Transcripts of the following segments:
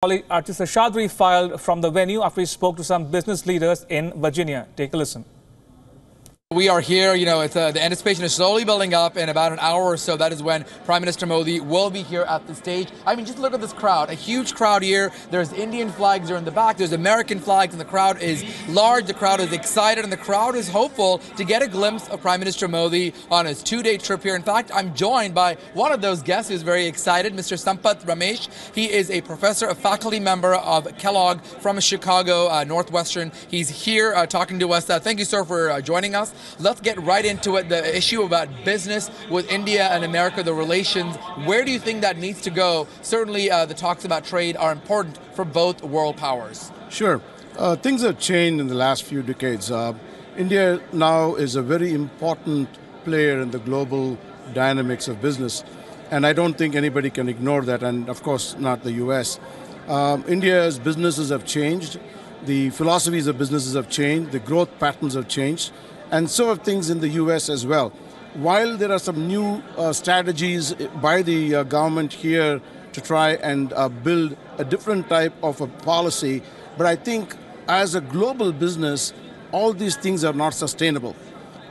Colleague Archith Seshadri filed from the venue after he spoke to some business leaders in Virginia. Take a listen. We are here, it's the anticipation is slowly building up. In about an hour or so, that is when Prime Minister Modi will be here at the stage. I mean, just look at this crowd, a huge crowd here. There's Indian flags are in the back, there's American flags, and the crowd is large, the crowd is excited, and the crowd is hopeful to get a glimpse of Prime Minister Modi on his two-day trip here. In fact, I'm joined by one of those guests who's very excited, Mr. Sampath Ramesh. He is a professor, a faculty member of Kellogg from Chicago, Northwestern. He's here talking to us. Thank you, sir, for joining us. Let's get right into it. The issue about business with India and America, the relations, where do you think that needs to go? Certainly the talks about trade are important for both world powers. Sure. Things have changed in the last few decades. India now is a very important player in the global dynamics of business, and I don't think anybody can ignore that, and of course not the US. India's businesses have changed. The philosophies of businesses have changed. The growth patterns have changed. And so have things in the US as well. While there are some new strategies by the government here to try and build a different type of a policy, but I think as a global business, all these things are not sustainable.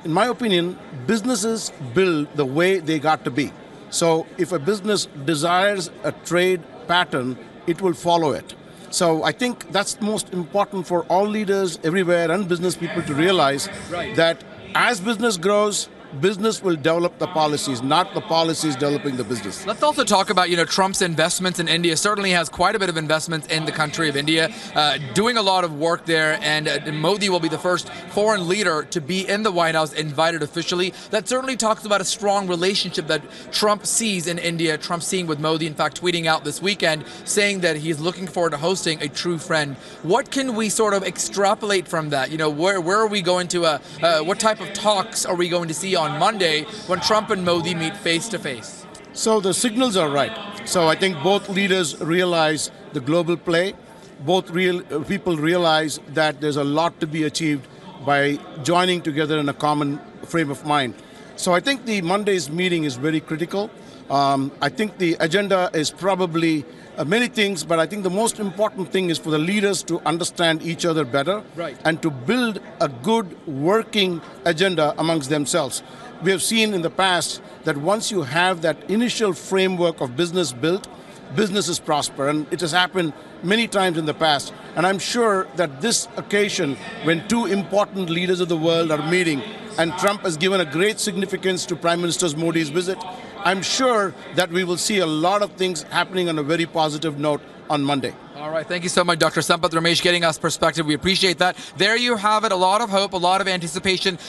In my opinion, businesses build the way they got to be. So if a business desires a trade pattern, it will follow it. So I think that's most important for all leaders everywhere and business people to realize that as business grows, business will develop the policies, not the policies developing the business. Let's also talk about, Trump's investments in India. Certainly has quite a bit of investments in the country of India, doing a lot of work there, and Modi will be the first foreign leader to be in the White House invited officially. That certainly talks about a strong relationship that Trump sees in India, Trump seeing with Modi, in fact, tweeting out this weekend, saying that he's looking forward to hosting a true friend. What can we sort of extrapolate from that? Where are we going to, what type of talks are we going to see on Monday when Trump and Modi meet face to face? So the signals are right. So I think both leaders realize the global play. Both people realize that there's a lot to be achieved by joining together in a common frame of mind. So I think the Monday's meeting is very critical. I think the agenda is probably many things, but I think the most important thing is for the leaders to understand each other better and to build a good working agenda amongst themselves. We have seen in the past that once you have that initial framework of business built, businesses prosper, and it has happened many times in the past. And I'm sure that this occasion, when two important leaders of the world are meeting, and Trump has given a great significance to Prime Minister Modi's visit, I'm sure that we will see a lot of things happening on a very positive note on Monday. All right, thank you so much, Dr. Sampath Ramesh, getting us perspective. We appreciate that. There you have it, a lot of hope, a lot of anticipation.